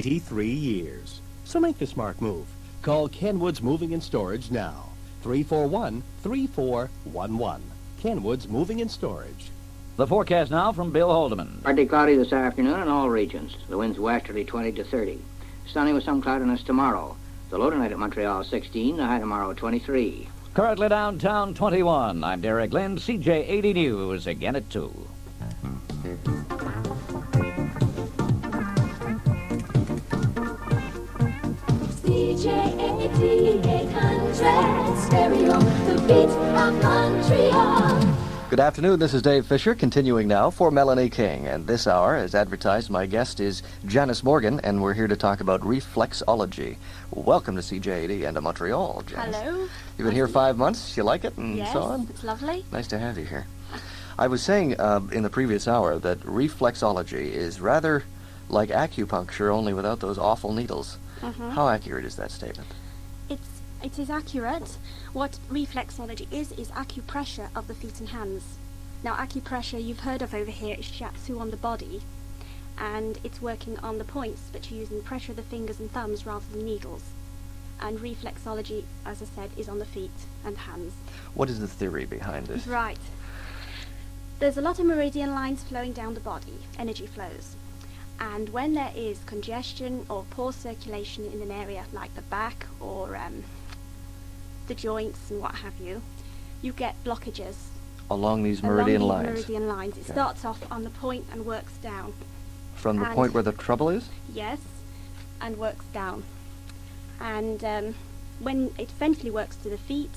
83 years. So make the smart move. Call Kenwood's Moving and Storage now. 341-3411. Kenwood's Moving and Storage. The forecast now from Bill Holdeman. Partly cloudy this afternoon in all regions. The winds westerly 20 to 30. Sunny with some cloudiness tomorrow. The low tonight at Montreal 16, the high tomorrow 23. Currently downtown 21. I'm Derek Lynn, CJAD News, again at 2. CJAD 800 stereo, the beat of Montreal. Good afternoon, this is Dave Fisher, continuing now for Melanie King. And this hour, as advertised, my guest is Janice Morgan, and we're here to talk about reflexology. Welcome to CJAD and to Montreal, Janice. Hello. You've been here 5 months, you like it, and yes, so on? It's lovely. Nice to have you here. I was saying in the previous hour that reflexology is rather like acupuncture, only without those awful needles. Mm-hmm. How accurate is that statement? It is accurate. What reflexology is acupressure of the feet and hands. Now, acupressure you've heard of over here is shiatsu on the body, and it's working on the points, but you're using pressure of the fingers and thumbs rather than needles. And reflexology, as I said, is on the feet and hands. What is the theory behind this? Right. There's a lot of meridian lines flowing down the body, energy flows. And when there is congestion or poor circulation in an area like the back or the joints and what have you, you get blockages Along these meridian along lines? these meridian lines. It Okay. starts off on the point and works down. From the and- point where the trouble is? Yes, and works down. And when it eventually works to the feet,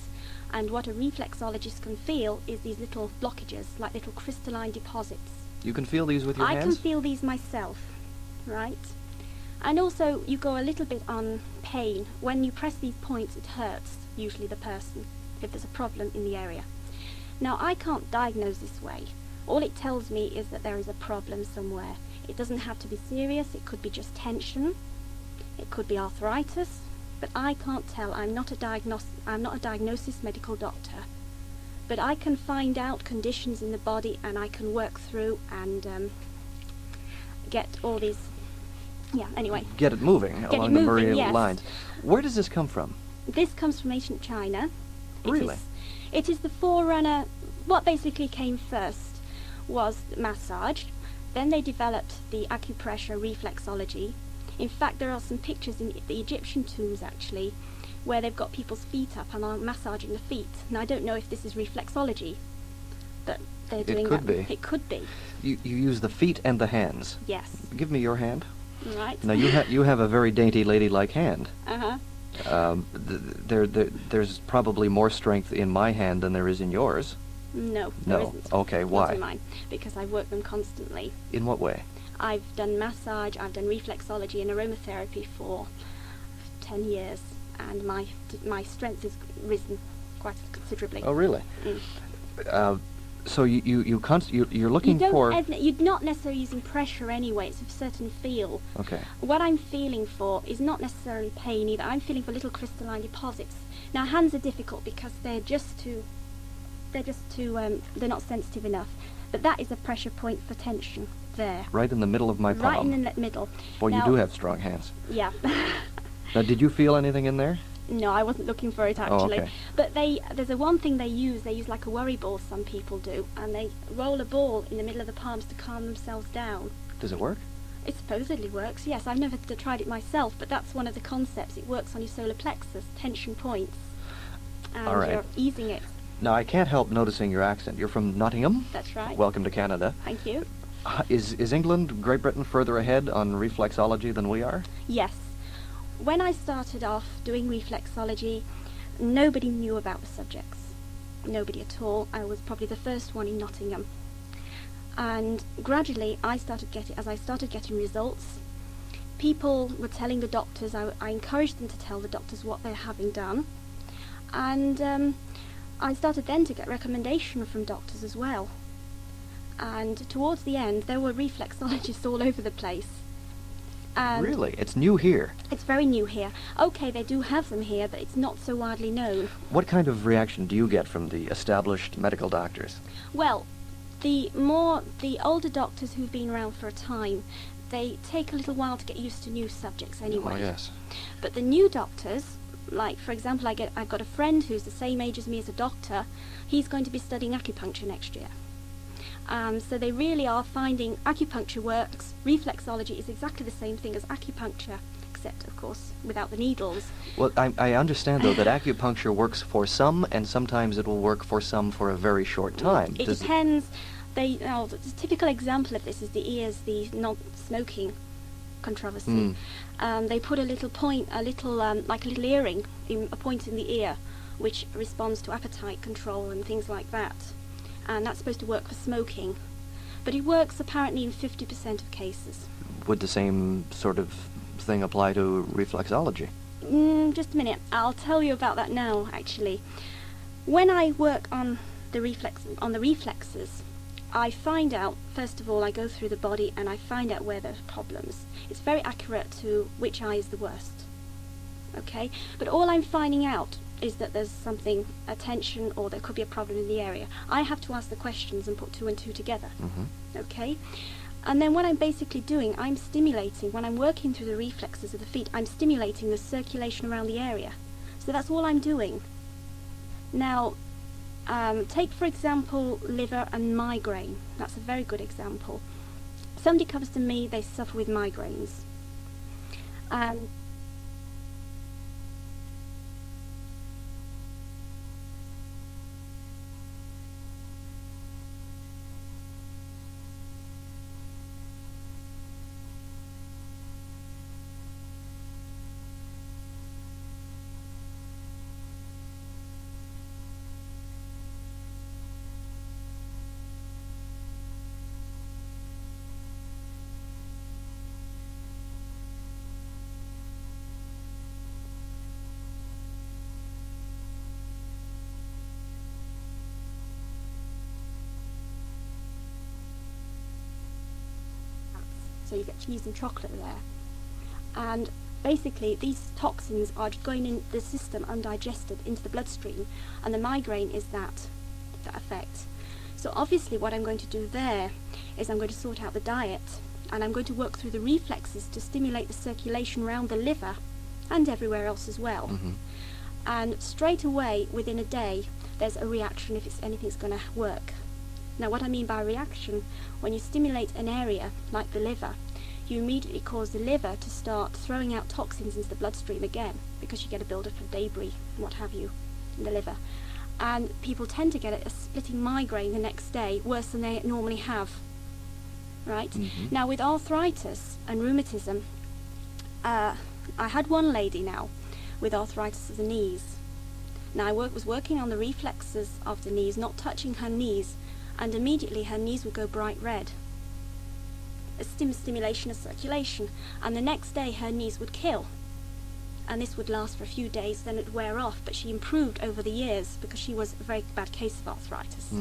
and what a reflexologist can feel is these little blockages, like little crystalline deposits. You can feel these with your I hands? can feel these myself, right? And also you go a little bit on pain. When you press these points, it hurts, usually the person, if there's a problem in the area. Now, I can't diagnose this way. All it tells me is that there is a problem somewhere. It doesn't have to be serious. It could be just tension. It could be arthritis. But I can't tell. I'm not a diagnosis medical doctor. But I can find out conditions in the body, and I can work through and get all these. Yeah. Anyway. Get it moving Get along it the moving, meridian yes. lines. Where does this come from? This comes from ancient China. Really? It is the forerunner. What basically came first was massage. Then they developed the acupressure reflexology. In fact, there are some pictures in the Egyptian tombs, actually, where they've got people's feet up and are massaging the feet. Now, I don't know if this is reflexology, but they're doing could that. be. It could be. You use the feet and the hands. Yes. Give me your hand. Right. Now, you have a very dainty, ladylike hand. Uh-huh. There's probably more strength in my hand than there is in yours. No, there No. isn't. Okay, Not why? in mine, because I work them constantly. In what way? I've done massage, I've done reflexology and aromatherapy for 10 years, and my strength has risen quite considerably. Oh, really? Mm. So you're looking for. You're not necessarily using pressure anyway. It's a certain feel. Okay. What I'm feeling for is not necessarily pain either. I'm feeling for little crystalline deposits. Now, hands are difficult because they're not sensitive enough. But that is a pressure point for tension there. Right in the middle of my palm. Right in the middle. Boy, now, you do have strong hands. Yeah. Now, did you feel anything in there? No, I wasn't looking for it actually. okay. But there's one thing they use like a worry ball, some people do, and they roll a ball in the middle of the palms to calm themselves down. Does it work? It supposedly works, yes. I've never tried it myself, but that's one of the concepts. It works on your solar plexus, tension points, and All right. you're easing it. Now, I can't help noticing your accent. You're from Nottingham? That's right. Welcome to Canada. Thank you. Is England, Great Britain, further ahead on reflexology than we are? Yes. When I started off doing reflexology, nobody knew about the subjects. Nobody at all. I was probably the first one in Nottingham. And gradually, as I started getting results, people were telling the doctors, I encouraged them to tell the doctors what they're having done. And I started then to get recommendation from doctors as well. And towards the end, there were reflexologists all over the place. And Really? It's new here. it's very new here. Okay, they do have them here, but it's not so widely known. What kind of reaction do you get from the established medical doctors? Well, the older doctors who've been around for a time, they take a little while to get used to new subjects anyway. Oh, yes. But the new doctors, like for example, I've got a friend who's the same age as me as a doctor. He's going to be studying acupuncture next year. So they really are finding acupuncture works. Reflexology is exactly the same thing as acupuncture, except of course without the needles. Well, I understand though that acupuncture works for some, and sometimes it will work for some for a very short time. It depends. The typical example of this is the ears, the non-smoking controversy. They put a little point, like a little earring, a point in the ear, which responds to appetite control and things like that. And that's supposed to work for smoking. But it works apparently in 50% of cases. Would the same sort of thing apply to reflexology? Just a minute. I'll tell you about that now, actually. When I work on the reflexes, I find out, first of all, I go through the body and I find out where there's problems. It's very accurate to which eye is the worst. Okay? But all I'm finding out is that there's something, a tension, or there could be a problem in the area. I have to ask the questions and put two and two together. Okay? And then what I'm basically doing, I'm stimulating, when I'm working through the reflexes of the feet, I'm stimulating the circulation around the area. So that's all I'm doing. Now, take for example liver and migraine. That's a very good example. Somebody comes to me, they suffer with migraines. So you get cheese and chocolate there. And basically these toxins are going in the system undigested into the bloodstream, and the migraine is that effect. So obviously what I'm going to do there is I'm going to sort out the diet, and I'm going to work through the reflexes to stimulate the circulation around the liver and everywhere else as well. And straight away within a day there's a reaction if anything's going to work. Now what I mean by reaction, when you stimulate an area like the liver, you immediately cause the liver to start throwing out toxins into the bloodstream again, because you get a build-up of debris and what have you in the liver. And people tend to get a splitting migraine the next day, worse than they normally have. Right? Now with arthritis and rheumatism, I had one lady now with arthritis of the knees. Now I was working on the reflexes of the knees, not touching her knees, and immediately her knees would go bright red. A stimulation of circulation, and the next day her knees would kill. And this would last for a few days, then it would wear off, but she improved over the years because she was a very bad case of arthritis.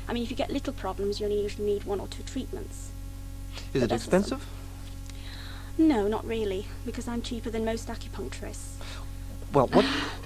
I mean, if you get little problems, you only usually need 1 or 2 treatments. Is it expensive? No, not really, because I'm cheaper than most acupuncturists. Well,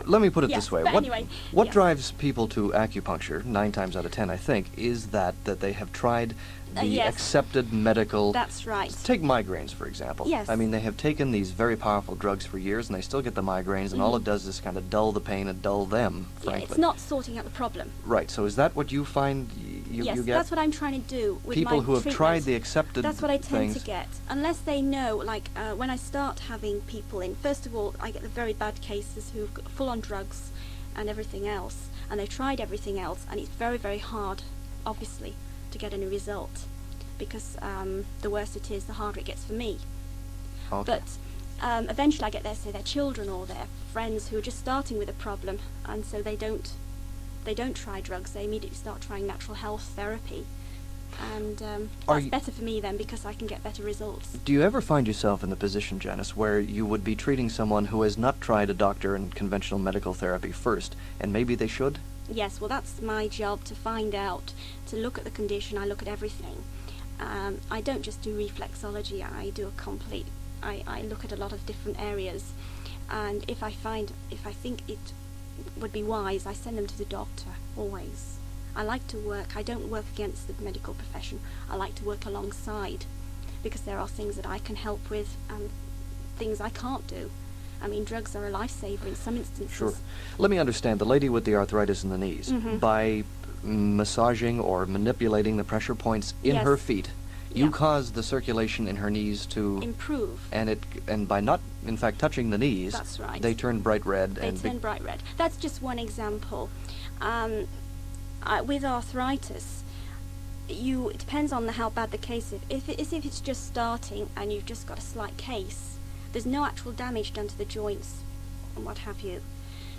let me put it Yes, this way. but anyway, What yes. drives people to acupuncture, 9 times out of 10, I think, is that they have tried the yes. accepted medical... That's right. Take migraines, for example. Yes. I mean, they have taken these very powerful drugs for years, and they still get the migraines, and all it does is kind of dull the pain and dull them, frankly. Yeah, it's not sorting out the problem. Right, so is that what you find Yes, you get? that's what I'm trying to do with people my who have treatment. tried the accepted That's what I tend things. to get. Unless they know, like when I start having people in, first of all, I get the very bad cases who've got full on drugs and everything else, and they've tried everything else, and it's very, very hard, obviously, to get any result, because the worse it is, the harder it gets for me. Okay. But eventually I get their children or their friends who are just starting with a problem, and so they don't try drugs, they immediately start trying natural health therapy. And that's better for me then, because I can get better results. Do you ever find yourself in the position, Janice, where you would be treating someone who has not tried a doctor and conventional medical therapy first, and maybe they should? Yes, well that's my job, to find out, to look at the condition. I look at everything. I don't just do reflexology, I do a complete, I look at a lot of different areas, and if I think it would be wise, I send them to the doctor, always. I like to work, I don't work against the medical profession, I like to work alongside, because there are things that I can help with and things I can't do. I mean, drugs are a lifesaver in some instances. Sure. Let me understand, the lady with the arthritis in the knees, by massaging or manipulating the pressure points in Yes. her feet, you Yeah. cause the circulation in her knees to Improve. and by not, in fact, touching the knees, That's right. they turn bright red. They turn bright red. That's just one example. With arthritis, it depends on how bad the case is. If it's just starting and you've just got a slight case, there's no actual damage done to the joints and what have you.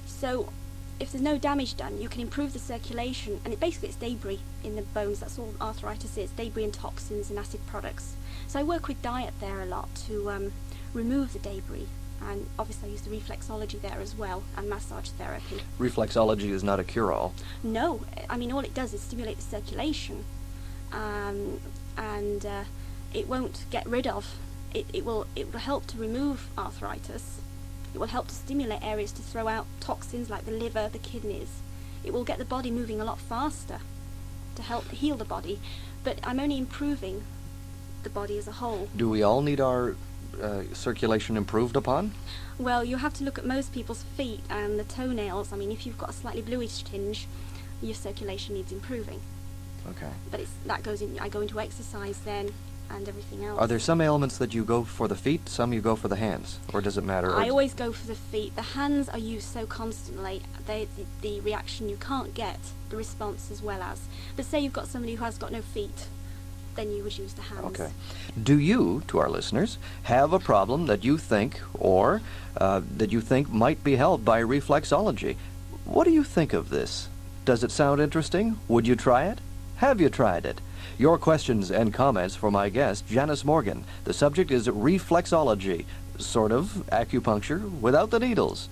So if there's no damage done, you can improve the circulation, and it's debris in the bones. That's all arthritis is, debris and toxins and acid products. So I work with diet there a lot to remove the debris, and obviously I use the reflexology there as well, and massage therapy. Reflexology is not a cure-all. No, I mean, all it does is stimulate the circulation, and it won't get rid of. It will help to remove arthritis. It will help to stimulate areas to throw out toxins like the liver, the kidneys. It will get the body moving a lot faster to help heal the body. But I'm only improving the body as a whole. Do we all need our circulation improved upon? Well, you have to look at most people's feet and the toenails. I mean, if you've got a slightly bluish tinge, your circulation needs improving. Okay. But I go into exercise then, and everything else. Are there some ailments that you go for the feet, some you go for the hands, or does it matter? I always go for the feet. The hands are used so constantly, the reaction you can't get the response as well as. But say you've got somebody who has got no feet, then you would use the hands. Okay. Do you, to our listeners, have a problem that you think, or that you think might be helped by reflexology? What do you think of this? Does it sound interesting? Would you try it? Have you tried it? Your questions and comments for my guest, Janice Morgan. The subject is reflexology, sort of acupuncture without the needles.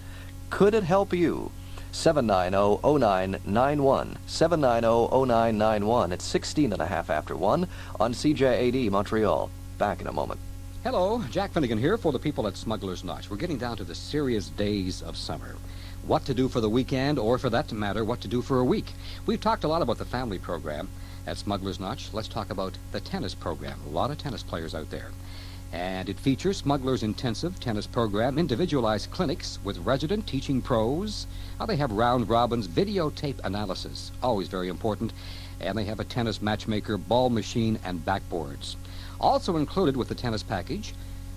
Could it help you? 790-0991, 790-0991. It's 16 and a half after 1 on CJAD Montreal. Back in a moment. Hello, Jack Finnegan here for the people at Smuggler's Notch. We're getting down to the serious days of summer. What to do for the weekend, or for that matter, what to do for a week. We've talked a lot about the family program at Smuggler's Notch. Let's talk about the tennis program. A lot of tennis players out there. And it features Smuggler's intensive tennis program, individualized clinics with resident teaching pros. They have round robins, videotape analysis, always very important. And they have a tennis matchmaker, ball machine, and backboards. Also included with the tennis package,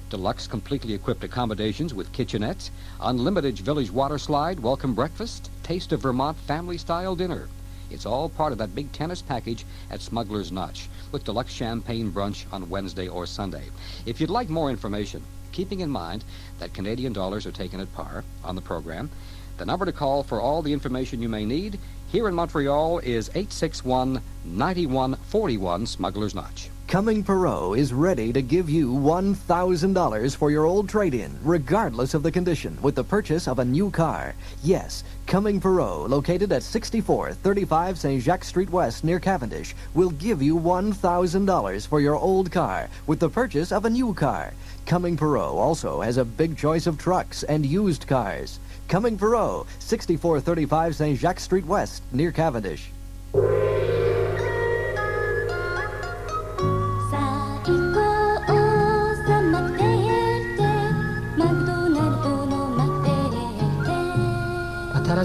deluxe completely equipped accommodations with kitchenettes, unlimited village water slide, welcome breakfast, taste of Vermont family-style dinner. It's all part of that big tennis package at Smuggler's Notch, with deluxe champagne brunch on Wednesday or Sunday. If you'd like more information, keeping in mind that Canadian dollars are taken at par on the program, the number to call for all the information you may need here in Montreal is 861-9141 Smuggler's Notch. Cumming Perot is ready to give you $1,000 for your old trade-in, regardless of the condition, with the purchase of a new car. Yes, Cumming Perot, located at 6435 St. Jacques Street West near Cavendish, will give you $1,000 for your old car with the purchase of a new car. Cumming Perot also has a big choice of trucks and used cars. Cumming Perot, 6435 St. Jacques Street West near Cavendish.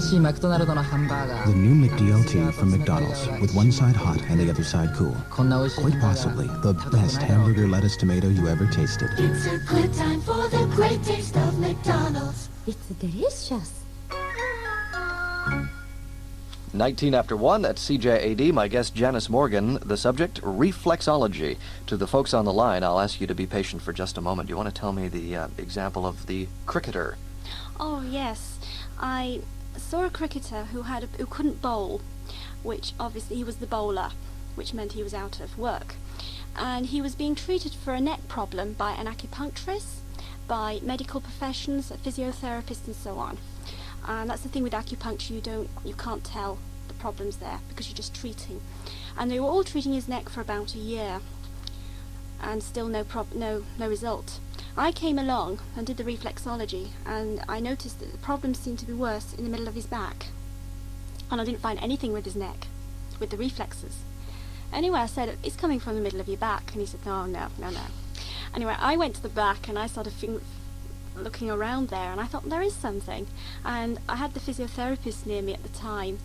The new McDLT from McDonald's, with one side hot and the other side cool. Quite possibly the best hamburger lettuce tomato you ever tasted. It's a good time for the great taste of McDonald's. It's delicious. 19 after 1 at CJAD. My guest, Janice Morgan. The subject, reflexology. To the folks on the line, I'll ask you to be patient for just a moment. You want to tell me the example of the cricketer? Oh, yes. I saw a cricketer who couldn't bowl, which obviously he was the bowler, which meant he was out of work. And he was being treated for a neck problem by an acupuncturist, by medical professions, physiotherapists and so on. And that's the thing with acupuncture, you can't tell the problems there because you're just treating. And they were all treating his neck for about a year and still no result. I came along and did the reflexology, and I noticed that the problems seemed to be worse in the middle of his back. And I didn't find anything with his neck, with the reflexes. Anyway, I said, it's coming from the middle of your back. And he said, no. Anyway, I went to the back and I started looking around there, and I thought there is something. And I had the physiotherapist near me at the time,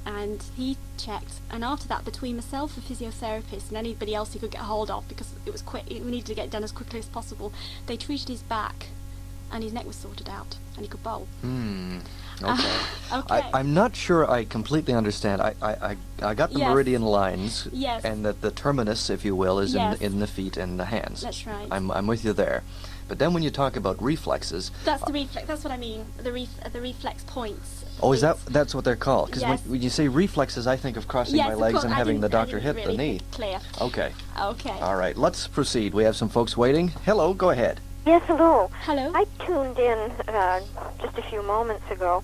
and he checked. And after that, between myself, the physiotherapist, and anybody else he could get hold of, because it was quick, we needed to get it done as quickly as possible, they treated his back, and his neck was sorted out, and he could bowl. Okay. Okay. I'm not sure I completely understand. I got the Yes. meridian lines, Yes. and that the terminus, if you will, is Yes. in the feet and the hands. That's right. I'm with you there. But then when you talk about reflexes, That's the reflex. That's what I mean. The reflex points. oh, is that's what they're called? Because Yes. when you say reflexes, I think of crossing Yes, my of legs course, and I having the didn't- I doctor didn't hit really the knee. make it clear. Okay. Okay. All right. Let's proceed. We have some folks waiting. Hello. Go ahead. Yes, hello. Hello. I tuned in just a few moments ago,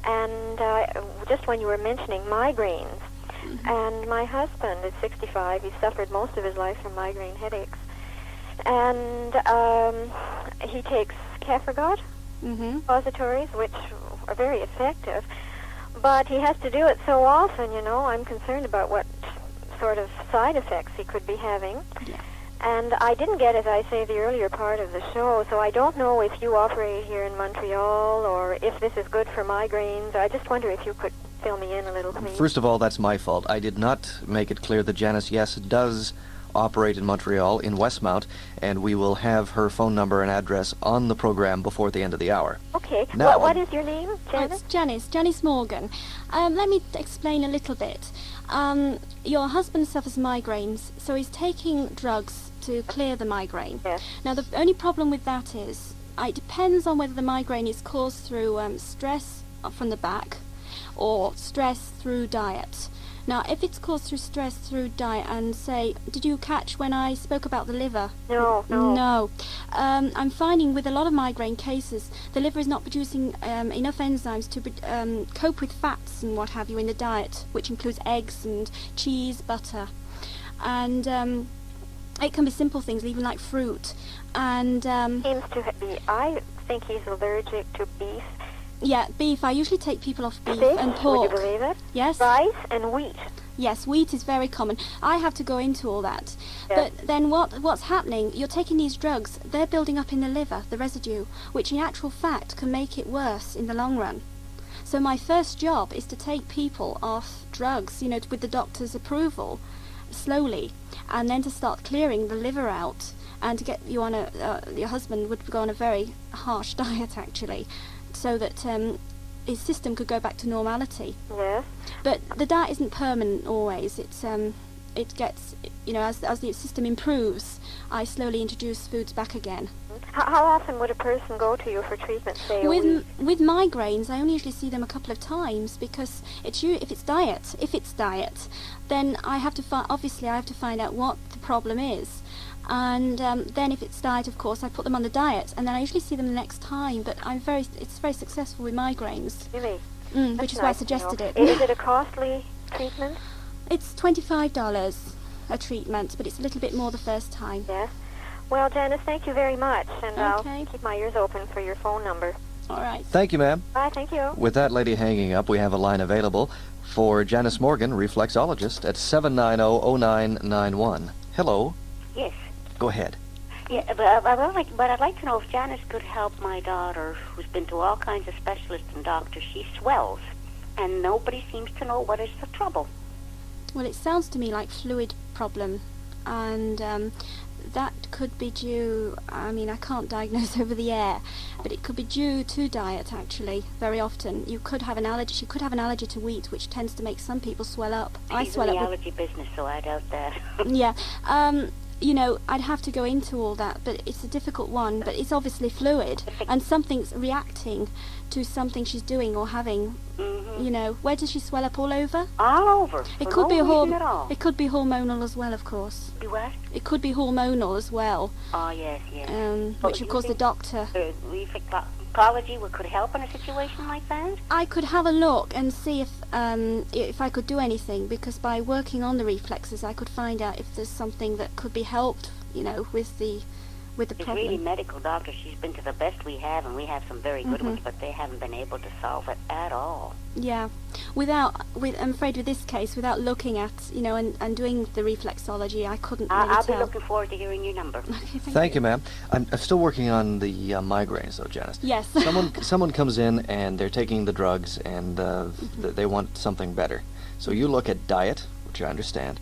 and just when you were mentioning migraines, and my husband is 65. He's suffered most of his life from migraine headaches, and he takes Cafragot suppositories, which are very effective, but he has to do it so often, you know. I'm concerned about what sort of side effects he could be having. Yeah. And I didn't get, as I say, the earlier part of the show, so I don't know if you operate here in Montreal or if this is good for migraines. I just wonder if you could fill me in a little, please. First of all, that's my fault. I did not make it clear that Janice, yes, does operate in Montreal, in Westmount, and we will have her phone number and address on the program before the end of the hour. Okay. Now, What is your name, Janice? It's Janice Morgan. Let me explain a little bit. Your husband suffers migraines, so he's taking drugs to clear the migraine. Yes. Now, the only problem with that is it depends on whether the migraine is caused through stress from the back or stress through diet. Now, if it's caused through stress through diet, and say, did you catch when I spoke about the liver? No. No. I'm finding with a lot of migraine cases, the liver is not producing enough enzymes to cope with fats and what have you in the diet, which includes eggs and cheese, butter. And it can be simple things, even like fruit. And Seems to be, I think he's allergic to beef. yeah, beef. I usually take people off beef Fish, and pork. would you believe it? Yes. Rice and wheat. Yes, wheat is very common. I have to go into all that. Yes. But then what's happening, you're taking these drugs, they're building up in the liver, the residue, which in actual fact can make it worse in the long run. So my first job is to take people off drugs, with the doctor's approval, slowly, and then to start clearing the liver out, and to get you on your husband would go on a very harsh diet, actually, so that his system could go back to normality. Yes. But the diet isn't permanent always. It gets, as the system improves, I slowly introduce foods back again. How often would a person go to you for treatment, say, a week? With migraines, I only usually see them a couple of times, because if it's diet, then I have to find out what the problem is. And then if it's diet, of course, I put them on the diet, and then I usually see them the next time. But it's very successful with migraines. Really? Which is why I suggested it. Is it a costly treatment? It's $25 a treatment, but it's a little bit more the first time. Yes. Well, Janice, thank you very much, and Okay. I'll keep my ears open for your phone number. All right. Thank you, ma'am. Bye, thank you. With that lady hanging up, we have a line available for Janice Morgan, reflexologist, at 790-0991. Hello. Yes. Go ahead. Yeah, but I'd like to know if Janice could help my daughter, who's been to all kinds of specialists and doctors. She swells, and nobody seems to know what is the trouble. Well, it sounds to me like fluid problem, and that could be due, I can't diagnose over the air, but it could be due to diet, actually, very often. She could have an allergy to wheat, which tends to make some people swell up. I She's swell in the up. allergy business, so I doubt that. Yeah. I'd have to go into all that, but it's a difficult one, but it's obviously fluid, and something's reacting to something she's doing or having. Where does she swell up? All over? All over. It For could be no reason at all. It could be hormonal as well, of course. Be what? It could be hormonal as well. Oh, yes. Which, of course, the doctor... Reflexology could help in a situation like that? I could have a look and see if I could do anything, because by working on the reflexes, I could find out if there's something that could be helped, with the with the She's problem. really medical doctor. She's been to the best we have, and we have some very good ones, but they haven't been able to solve it at all. Yeah, I'm afraid with this case, without looking at, and doing the reflexology, I couldn't really I'll tell. be looking forward to hearing your number. Okay, Thank you, ma'am. I'm still working on the migraines, though, Janice. Yes. Someone comes in and they're taking the drugs and they want something better. So you look at diet, which I understand,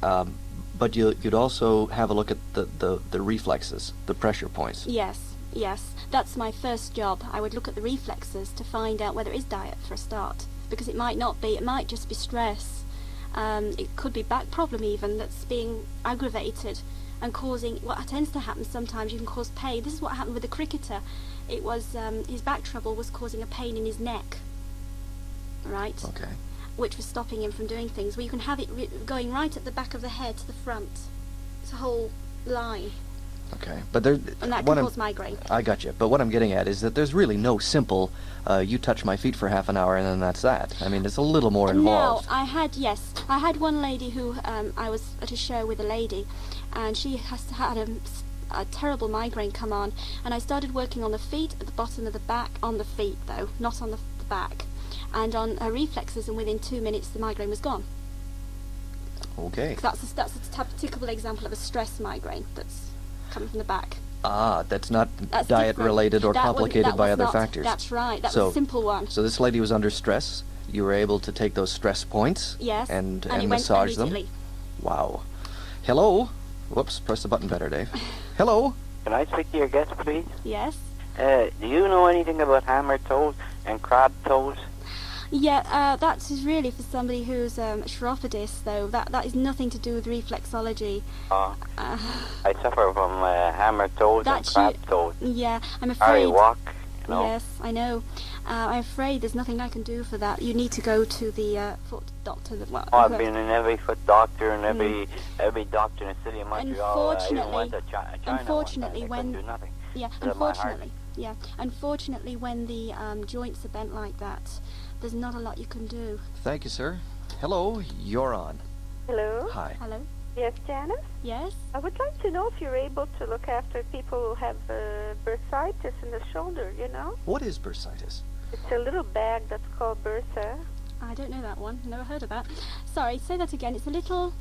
but you'd also have a look at the reflexes, the pressure points. Yes. That's my first job. I would look at the reflexes to find out whether it is diet for a start, because it might not be. It might just be stress. It could be back problem even that's being aggravated and causing. What tends to happen sometimes, you can cause pain. This is what happened with the cricketer. It was his back trouble was causing a pain in his neck. Right. Okay. Which was stopping him from doing things. Well, you can have it going right at the back of the head to the front. It's a whole line. Okay, but there. And that can cause migraine. I got you. But what I'm getting at is that there's really no simple. You touch my feet for half an hour and then that's that. I mean, it's a little more involved. No, I had one lady who I was at a show with a lady, and she has had a terrible migraine come on, and I started working on the feet, at the bottom of the back, on the feet though, not on the back, and on her reflexes, and within 2 minutes the migraine was gone. Okay. That's a typical example of a stress migraine that's coming from the back. That's not That's diet different. related or complicated by other factors. That's right. That was a simple one. So this lady was under stress. You were able to take those stress points. Yes. And it massage went them. Wow. Hello. Whoops. Press the button better, Dave. Hello. Can I speak to your guest, please? Yes. Do you know anything about hammer toes and crab toes? Yeah, that is really for somebody who's a chiropodist, though. That is nothing to do with reflexology. I suffer from hammer toes and crab toes. Yeah, I'm afraid. I walk, you know. Yes, I know. I'm afraid there's nothing I can do for that. You need to go to the foot doctor. I've been in every foot doctor and every doctor in the city of Montreal. I even went to China unfortunately, when do nothing. Unfortunately, when the joints are bent like that, there's not a lot you can do. Thank you, sir. Hello, you're on. Hello? Hi. Hello? Yes, Janice? Yes? I would like to know if you're able to look after people who have bursitis in the shoulder, you know? What is bursitis? It's a little bag that's called bursa. I don't know that one. Never heard of that. Sorry, say that again. It's a little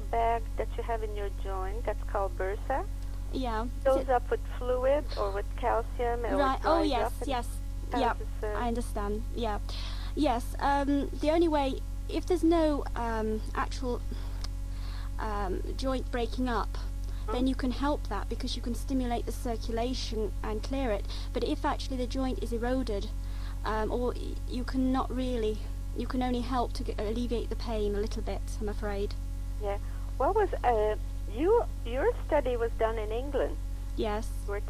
bag that you have in your joint that's called bursa. Yeah. Fills up with fluid or with calcium. Right. Oh, yes. Yeah, I understand. Yeah. Yes. The only way, if there's no actual joint breaking up, then you can help that because you can stimulate the circulation and clear it. But if actually the joint is eroded, or you cannot really, you can only help to alleviate the pain a little bit, I'm afraid. Yeah. What was your study was done in England? Yes. We're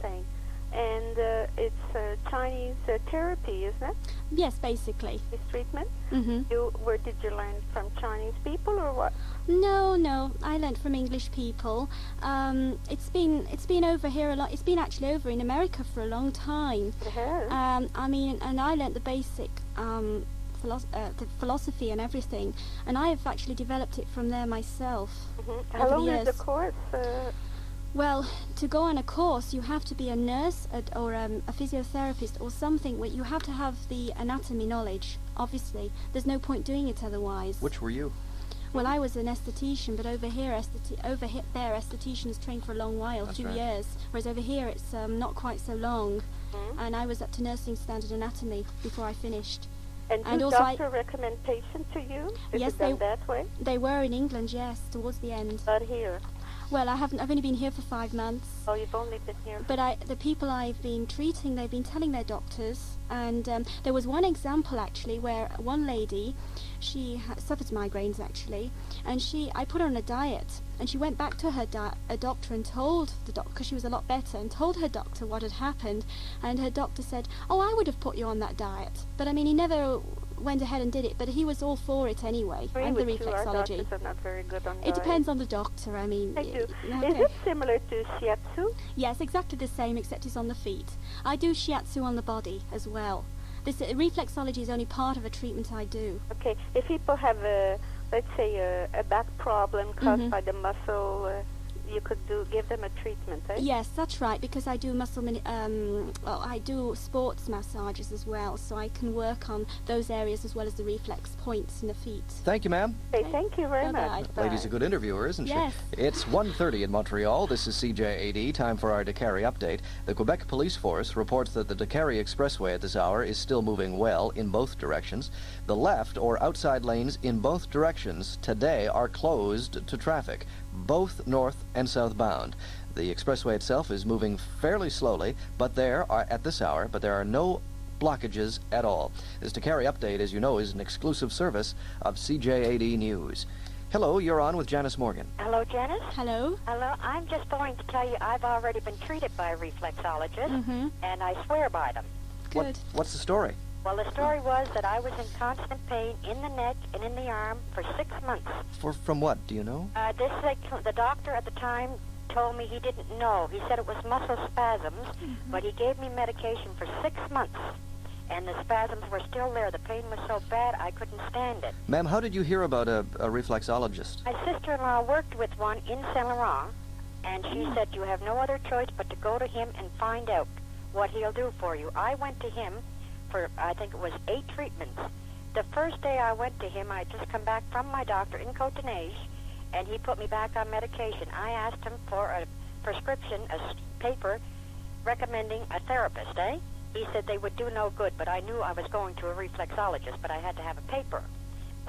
saying. And it's Chinese therapy, isn't it? Yes, basically. This treatment? Mm-hmm. Where did you learn from? Chinese people or what? No. I learned from English people. It's been over here a lot. It's been actually over in America for a long time. It has. And I learned the basic the philosophy and everything, and I have actually developed it from there myself. Mm-hmm. How long is the course? Well, to go on a course, you have to be a nurse or a physiotherapist or something where you have to have the anatomy knowledge, obviously. There's no point doing it otherwise. Which were you? Well, I was an esthetician, but over there, estheticians train for a long while, That's 2 right. years, whereas over here it's not quite so long. And I was up to nursing standard anatomy before I finished. And do doctor recommend patients to you? Yes, done that way? They were in England, yes, towards the end. But here? Well, I've only been here for 5 months. Oh, you've only been here. But the people I've been treating, they've been telling their doctors. And there was one example, actually, where one lady, she suffers migraines, actually. And I put her on a diet. And she went back to her doctor and told the doctor, because she was a lot better, and told her doctor what had happened. And her doctor said, oh, I would have put you on that diet. But, I mean, he never went ahead and did it, but he was all for it anyway. And the reflexology. Our doctors are not very good on it depends on the doctor, I mean. Thank you. Okay. Is it similar to shiatsu? Yes, exactly the same, except it's on the feet. I do shiatsu on the body as well. This reflexology is only part of a treatment I do. Okay, if people have let's say a back problem caused by the muscle you could give them a treatment, eh? Yes, that's right, because I do I do sports massages as well, so I can work on those areas as well as the reflex points in the feet. Thank you, ma'am. Okay, thank you very much. Lady's a good interviewer, isn't she? Yes. It's 1:30 in Montreal. This is CJAD. Time for our Dakari update. The Quebec Police Force reports that the Dakari Expressway at this hour is still moving well in both directions. The left or outside lanes in both directions today are closed to traffic, both north and southbound. The expressway itself is moving fairly slowly, but there are no blockages at all. This Dakari update, as you know, is an exclusive service of CJAD News. Hello, you're on with Janice Morgan. Hello, Janice. Hello. Hello. I'm just going to tell you I've already been treated by a reflexologist, and I swear by them. Good. What's the story? Well, the story was that I was in constant pain in the neck and in the arm for 6 months. From what? Do you know? The doctor at the time told me he didn't know. He said it was muscle spasms, but he gave me medication for 6 months. And the spasms were still there. The pain was so bad I couldn't stand it. Ma'am, how did you hear about a reflexologist? My sister-in-law worked with one in Saint Laurent, and she said you have no other choice but to go to him and find out what he'll do for you. I went to him for, I think it was 8 treatments. The first day I went to him, I had just come back from my doctor in Cotonage, and he put me back on medication. I asked him for a prescription, a paper, recommending a therapist, eh? He said they would do no good, but I knew I was going to a reflexologist, but I had to have a paper.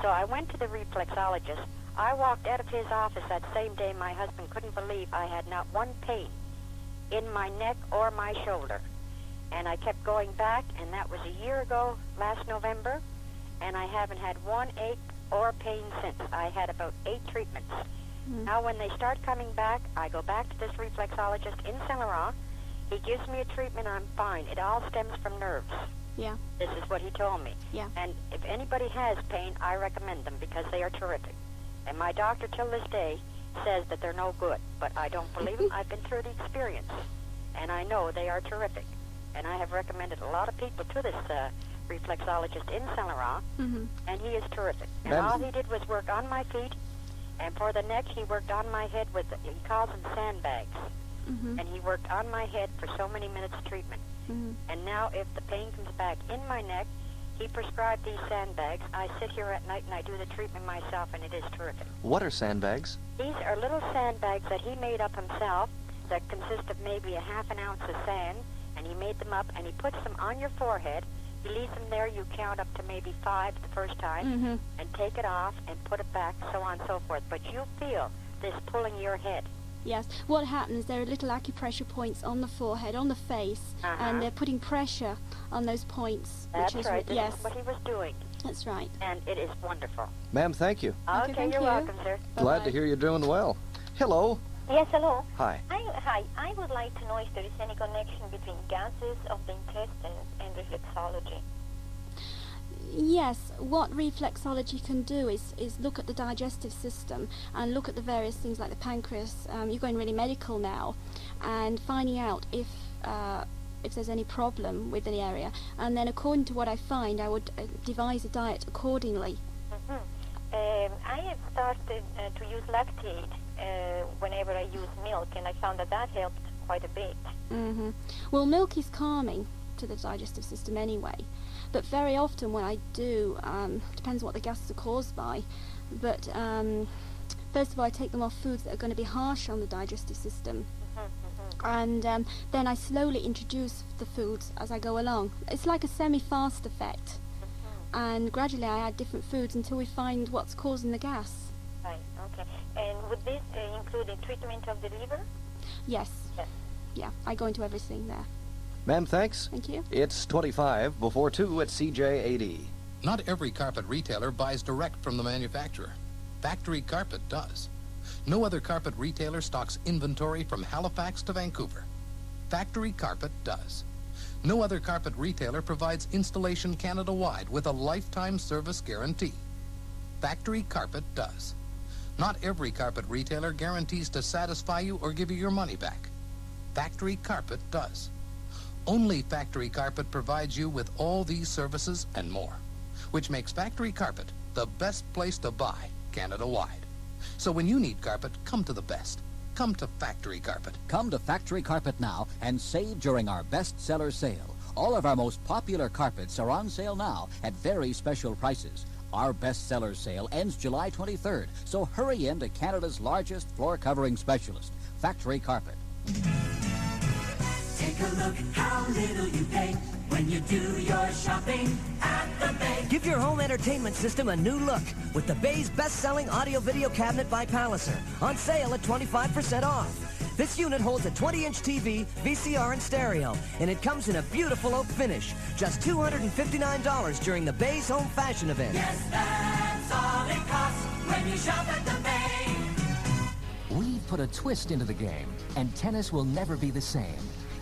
So I went to the reflexologist. I walked out of his office that same day. My husband couldn't believe I had not one pain in my neck or my shoulder. And I kept going back, and that was a year ago, last November, and I haven't had one ache or pain since. I had about 8 treatments. Now when they start coming back, I go back to this reflexologist in Saint Laurent. He gives me a treatment, I'm fine. It all stems from nerves. Yeah. This is what he told me. Yeah. And if anybody has pain, I recommend them because they are terrific. And my doctor till this day says that they're no good, but I don't believe him. I've been through the experience, and I know they are terrific. And I have recommended a lot of people to this reflexologist in Saint Laurent, and he is terrific. And all he did was work on my feet, and for the neck, he worked on my head with, he calls them sandbags. And he worked on my head for so many minutes treatment. And now if the pain comes back in my neck, he prescribed these sandbags. I sit here at night and I do the treatment myself, and it is terrific. What are sandbags? These are little sandbags that he made up himself that consist of maybe a half an ounce of sand, and he made them up, and he puts them on your forehead. He leaves them there. You count up to maybe 5 the first time, and take it off and put it back, so on and so forth. But you feel this pulling your head. Yes. What happens, there are little acupressure points on the forehead, on the face, and they're putting pressure on those points. That's which is right. This yes. is what he was doing. That's right. And it is wonderful. Ma'am, thank you. Okay, thank you're you. welcome, sir. Glad to hear you're doing well. Hello. Yes, hello. Hi. Hi. I would like to know if there is any connection between gases of the intestines and reflexology. Yes, what reflexology can do is look at the digestive system and look at the various things like the pancreas. You're going really medical now, and finding out if there's any problem with the area. And then according to what I find, I would devise a diet accordingly. I have started to use lactate whenever I use milk, and I found that helped quite a bit. Well, milk is calming to the digestive system anyway. But very often when I do, depends what the gases are caused by, but first of all I take them off foods that are going to be harsh on the digestive system, and then I slowly introduce the foods as I go along. It's like a semi-fast effect, and gradually I add different foods until we find what's causing the gas. Right, okay. And would this include the treatment of the liver? Yes. Yeah, I go into everything there. Ma'am, thanks. Thank you. It's 25 before 2 at CJAD. Not every carpet retailer buys direct from the manufacturer. Factory Carpet does. No other carpet retailer stocks inventory from Halifax to Vancouver. Factory Carpet does. No other carpet retailer provides installation Canada-wide with a lifetime service guarantee. Factory Carpet does. Not every carpet retailer guarantees to satisfy you or give you your money back. Factory Carpet does. Only Factory Carpet provides you with all these services and more, which makes Factory Carpet the best place to buy Canada-wide. So when you need carpet, come to the best. come to Factory Carpet. Come to Factory Carpet now and save during our bestseller sale. All of our most popular carpets are on sale now at very special prices. Our bestseller sale ends July 23rd, so hurry in to Canada's largest floor covering specialist, Factory Carpet. Take a look how little you pay when you do your shopping at the Bay. Give your home entertainment system a new look with the Bay's best-selling audio-video cabinet by Palliser, on sale at 25% off. This unit holds a 20-inch TV, VCR, and stereo, and it comes in a beautiful oak finish. Just $259 during the Bay's Home Fashion event. Yes, that's all it costs when you shop at the Bay. We've put a twist into the game, and tennis will never be the same.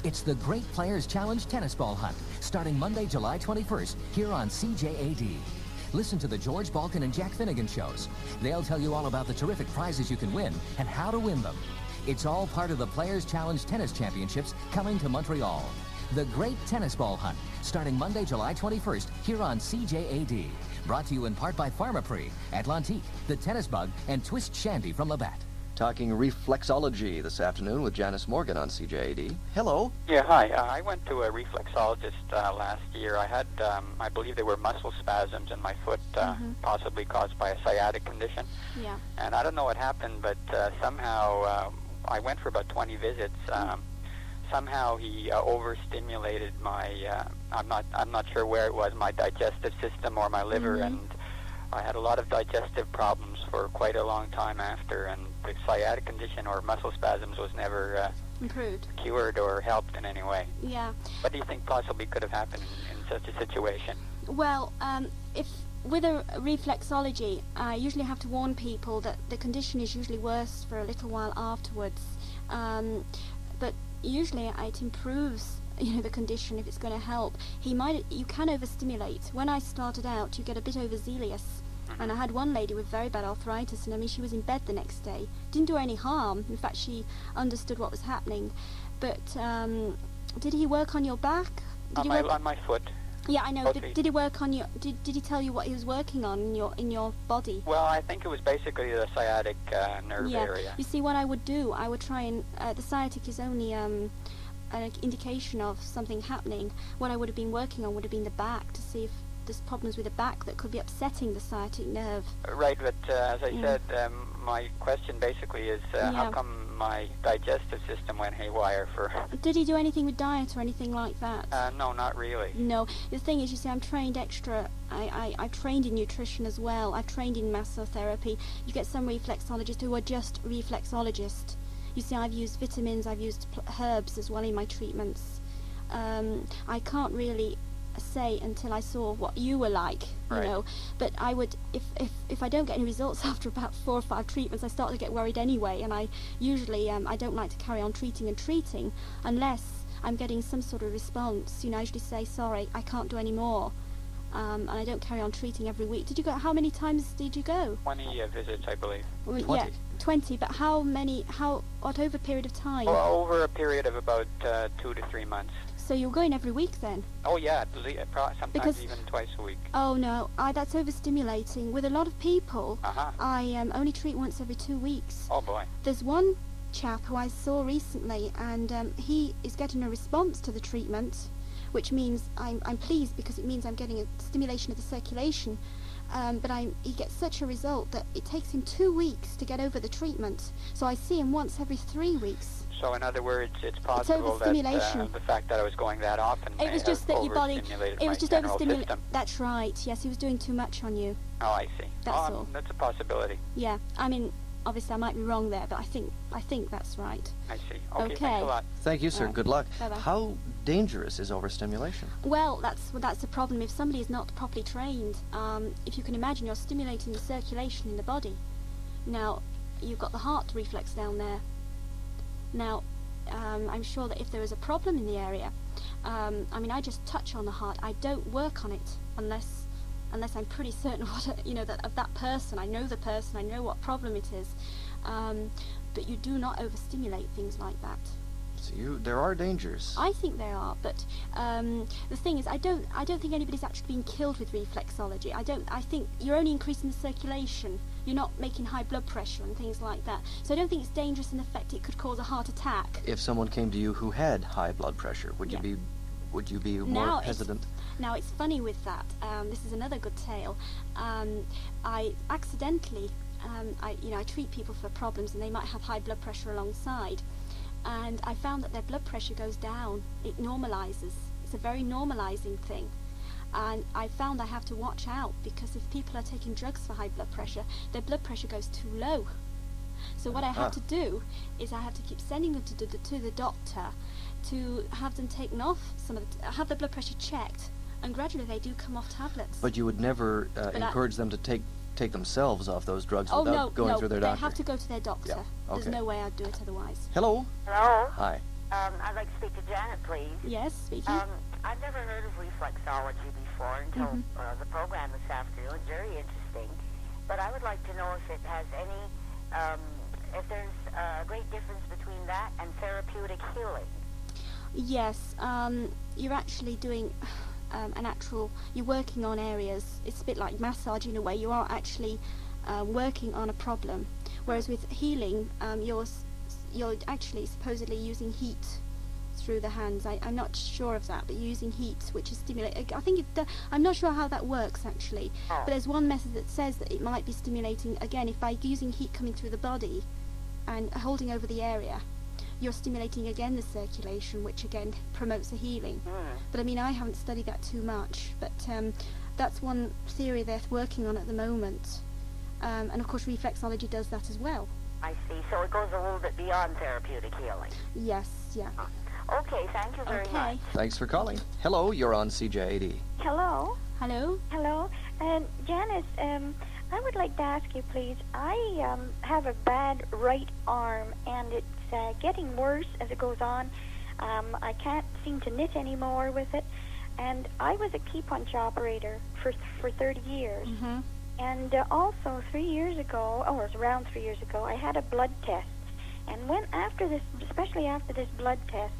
It's the Great Players Challenge Tennis Ball Hunt, starting Monday, July 21st, here on CJAD. Listen to the George Balkan and Jack Finnegan shows. They'll tell you all about the terrific prizes you can win and how to win them. It's all part of the Players Challenge Tennis Championships coming to Montreal. The Great Tennis Ball Hunt, starting Monday, July 21st, here on CJAD. Brought to you in part by Pharmaprix, Atlantique, The Tennis Bug, and Twist Shandy from Labatt. Talking reflexology this afternoon with Janice Morgan on CJAD. Hello. Yeah, hi. I went to a reflexologist last year. I had, I believe they were muscle spasms in my foot, possibly caused by a sciatic condition. Yeah. And I don't know what happened, but somehow I went for about 20 visits. Somehow he overstimulated my, I'm not sure where it was, my digestive system or my liver, and I had a lot of digestive problems for quite a long time after, and the sciatic condition or muscle spasms was never improved, cured, or helped in any way. Yeah. What do you think possibly could have happened in such a situation? Well, if with a reflexology, I usually have to warn people that the condition is usually worse for a little while afterwards. But usually it improves, the condition if it's going to help. You can overstimulate. When I started out, you get a bit overzealous. And I had one lady with very bad arthritis, and she was in bed the next day. Didn't do her any harm. In fact, she understood what was happening. But did he work on your back? On my foot. Yeah, I know. Did he work on your? Did he tell you what he was working on in your body? Well, I think it was basically the sciatic nerve area. You see, what I would do, I would try and the sciatic is only an indication of something happening. What I would have been working on would have been the back, to see if there's problems with the back that could be upsetting the sciatic nerve. Right, but as I said, my question basically is how come my digestive system went haywire for... Did he do anything with diet or anything like that? No, not really. No. The thing is, you see, I'm trained extra. I've trained in nutrition as well. I've trained in massotherapy. You get some reflexologists who are just reflexologists. You see, I've used vitamins, I've used herbs as well in my treatments. I can't really say until I saw what you were like, but I would, if I don't get any results after about 4 or 5 treatments, I start to get worried anyway, and I usually I don't like to carry on treating unless I'm getting some sort of response. I usually say, sorry, I can't do any more, and I don't carry on treating every week. Did you go? How many times did you go? 20 visits, I believe. Well, 20. Yeah, 20, but what over a period of time? Well, over a period of about 2 to 3 months. So you're going every week then? Oh yeah, sometimes even twice a week. Oh no, that's overstimulating. With a lot of people, I only treat once every 2 weeks. Oh boy. There's one chap who I saw recently, and he is getting a response to the treatment, which means I'm pleased, because it means I'm getting a stimulation of the circulation. But he gets such a result that it takes him 2 weeks to get over the treatment. So I see him once every 3 weeks. So in other words, it's possible that the fact that I was going that often it was just that your body, it was just overstimulated. That's right. Yes, he was doing too much on you. Oh, I see. That's all. That's a possibility. Yeah, I mean, obviously I might be wrong there, but I think that's right. I see. Okay. Thanks a lot. Thank you, sir. Right. Good luck. Bye-bye. How dangerous is overstimulation? Well, that's the problem. If somebody is not properly trained, if you can imagine, you're stimulating the circulation in the body. Now, you've got the heart reflex down there. Now, I'm sure that if there is a problem in the area, I just touch on the heart. I don't work on it unless I'm pretty certain of that person. I know the person. I know what problem it is. But you do not overstimulate things like that. So there are dangers. I think there are, but the thing is, I don't think anybody's actually been killed with reflexology. I think you're only increasing the circulation. you're not making high blood pressure and things like that. So I don't think it's dangerous. In effect, it could cause a heart attack. If someone came to you who had high blood pressure, would you be more hesitant? Now it's funny with that. This is another good tale. I accidentally, I treat people for problems, and they might have high blood pressure alongside, and I found that their blood pressure goes down. It normalizes. It's a very normalizing thing. And I found I have to watch out, because if people are taking drugs for high blood pressure, their blood pressure goes too low. So what I have to do is I have to keep sending them to the doctor to have them taken off have their blood pressure checked, and gradually they do come off tablets. But you would never encourage them to take themselves off those drugs without going through their doctor? They have to go to their doctor. Yeah. Okay. There's no way I'd do it otherwise. Hello. Hello. Hi. I'd like to speak to Janet, please. Yes, speaking. I've never heard of reflexology before until the program this afternoon. It's very interesting. But I would like to know if it has any, if there's a great difference between that and therapeutic healing. Yes, you're actually doing you're working on areas. It's a bit like massage in a way. You are actually working on a problem. Whereas with healing, you're actually supposedly using heat through the hands. I'm not sure of that, but you're using heat, which is stimulating. I think I'm not sure how that works actually. But there's one method that says that it might be stimulating, again, if by using heat coming through the body and holding over the area, you're stimulating again the circulation, which again promotes a healing. But I mean, I haven't studied that too much, but that's one theory they're working on at the moment. And of course reflexology does that as well. I see. So it goes a little bit beyond therapeutic healing. Yes, yeah. Okay, thank you very much. Thanks for calling. Hello, you're on CJAD. Hello. Hello. Hello. Janice, I would like to ask you, please. I have a bad right arm, and it's getting worse as it goes on. I can't seem to knit anymore with it. And I was a key punch operator for 30 years. And also 3 years ago, or it was around 3 years ago, I had a blood test. And especially after this blood test,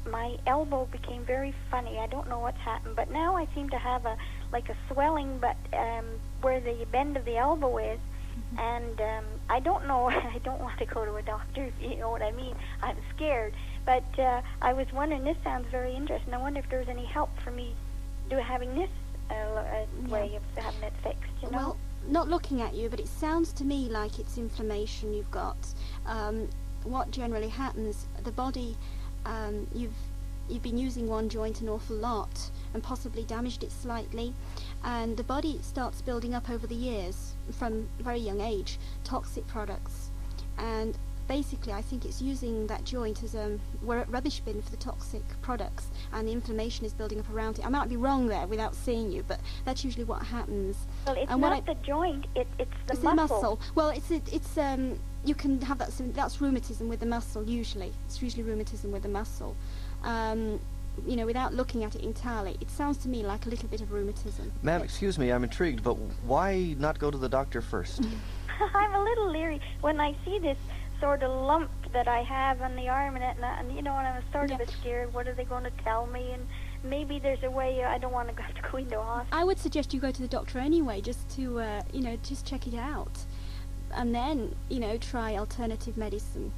my elbow became very funny. I don't know what's happened, but now I seem to have a swelling, but where the bend of the elbow is. And I don't know. I don't want to go to a doctor, if you know what I mean. I'm scared. But I was wondering, this sounds very interesting. I wonder if there's any help for me having this way of having it fixed, you know? Well, not looking at you, but it sounds to me like it's inflammation you've got. What generally happens, the body, you've been using one joint an awful lot and possibly damaged it slightly, and the body starts building up over the years, from a very young age, toxic products. And basically I think it's using that joint as a rubbish bin for the toxic products, and the inflammation is building up around it. I might be wrong there without seeing you, but that's usually what happens. Well, it's not the joint, it's the muscle. Well, it's you can have that, that's rheumatism with the muscle usually. It's usually rheumatism with the muscle. Without looking at it entirely, it sounds to me like a little bit of rheumatism. Ma'am, excuse me, I'm intrigued, but why not go to the doctor first? I'm a little leery when I see this sort of lump that I have on the arm, and I'm sort of scared. What are they going to tell me? And maybe there's a way. I don't want to have to go into hospital. I would suggest you go to the doctor anyway, just to just check it out, and then try alternative medicine.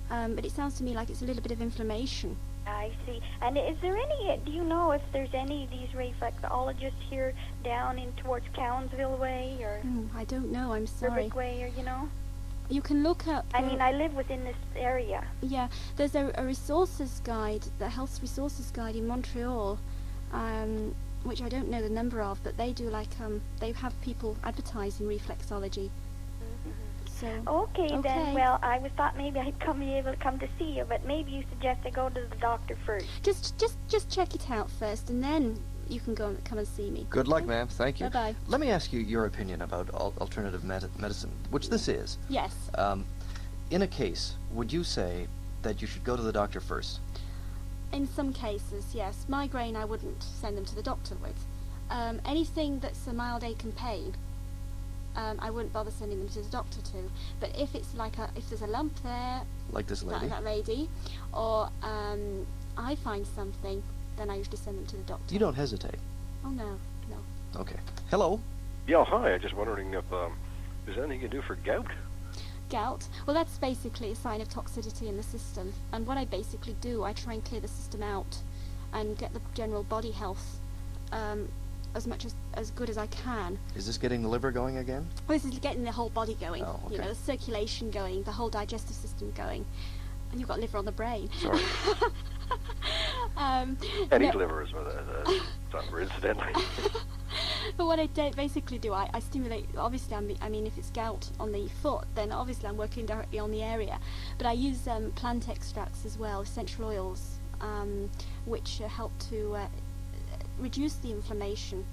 But it sounds to me like it's a little bit of inflammation. I see. And is there any? Do you know if there's any of these reflexologists here down in towards Cowansville way, or? I don't know. I'm sorry. Berwick way, or You can look up... I live within this area. Yeah, there's a resources guide, the health resources guide in Montreal, which I don't know the number of, but they do they have people advertising reflexology. So, okay, then, well, I thought maybe I'd be able to come to see you, but maybe you suggest I go to the doctor first. Just check it out first, and then you can come and see me. Good luck, ma'am. Thank you. Bye-bye. Let me ask you your opinion about alternative medicine, which this is. Yes. In a case, would you say that you should go to the doctor first? In some cases, yes. Migraine, I wouldn't send them to the doctor with. Anything that's a mild ache and pain, I wouldn't bother sending them to the doctor to. But if it's if there's a lump there, like this lady, like that lady, or I find something, then I usually send them to the doctor. You don't hesitate? Oh, no. Okay. Hello? Yeah, hi. I'm just wondering if Is there anything you can do for gout? Gout? Well, that's basically a sign of toxicity in the system. And what I basically do, I try and clear the system out and get the general body health as good as I can. Is this getting the liver going again? Well, this is getting the whole body going. Oh, okay. You know, the circulation going, the whole digestive system going. And you've got liver on the brain. Sorry. And eat liver as well, incidentally. But what I basically do, I stimulate, obviously, I mean, if it's gout on the foot, then obviously I'm working directly on the area. But I use plant extracts as well, essential oils, which help to reduce the inflammation.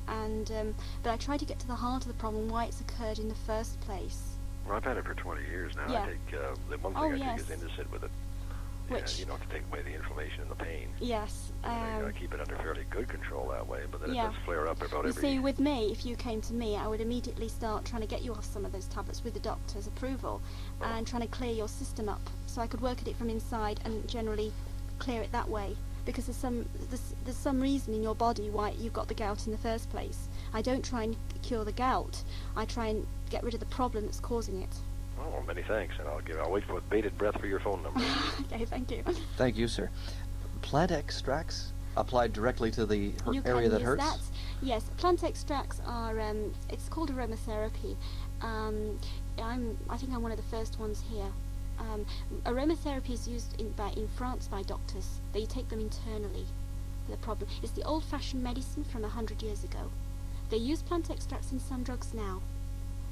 And but I try to get to the heart of the problem, why it's occurred in the first place. Well, I've had it for 20 years now. Yeah. I take, the one thing I take is Indocid with it. Which, you know, to take away the inflammation and the pain. Yes. You got to keep it under fairly good control that way, but then yeah. it does flare up about you every... see, with me, if you came to me, I would immediately start trying to get you off some of those tablets with the doctor's approval and trying to clear your system up so I could work at it from inside and generally clear it that way. Because there's some reason in your body why you've got the gout in the first place. I don't try and cure the gout. I try and get rid of the problem that's causing it. Oh, well, many thanks, and I'll wait with bated breath for your phone number. Okay, thank you. Thank you, sir. Plant extracts applied directly to the area that hurts? That. Yes, plant extracts are, it's called aromatherapy. I think I'm one of the first ones here. Aromatherapy is used in France by doctors. They take them internally for the problem. It's the old-fashioned medicine from 100 years ago. They use plant extracts in some drugs now.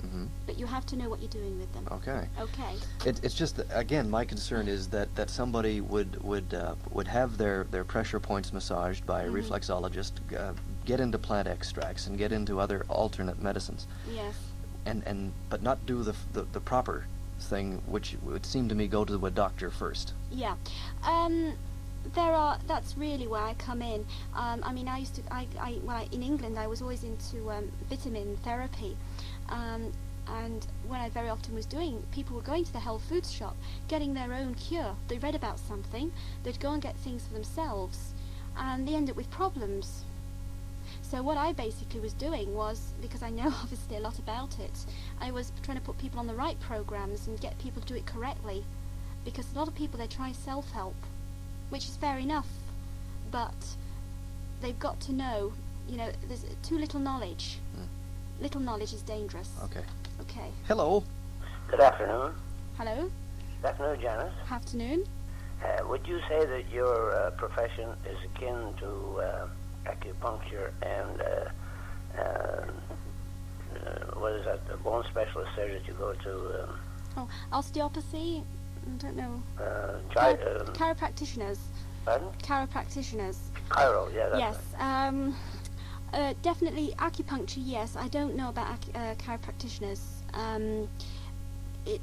Mm-hmm. But you have to know what you're doing with them. Okay. Okay. It's just that, again, my concern is that somebody would have their pressure points massaged by a reflexologist, get into plant extracts and get into other alternate medicines. Yes. But not do the proper thing, which would seem to me go to a doctor first. Yeah. That's really where I come in. I mean, in England I was always into vitamin therapy. And what I very often was doing, people were going to the health foods shop, getting their own cure. They read about something, they'd go and get things for themselves, and they end up with problems. So what I basically was doing was, because I know obviously a lot about it, I was trying to put people on the right programs and get people to do it correctly. Because a lot of people, they try self-help, which is fair enough, but they've got to know, you know, there's too little knowledge. Little knowledge is dangerous. Okay. Okay. Hello. Good afternoon. Hello. Good afternoon, Janice. Afternoon. Would you say that your profession is akin to acupuncture and what is that? The bone specialist there that you go to? Osteopathy. I don't know. Chiropractitioners. Pardon? Chiropractitioners. Chiro. Yeah. That's yes. Right. Definitely acupuncture, yes. I don't know about chiropractitioners. It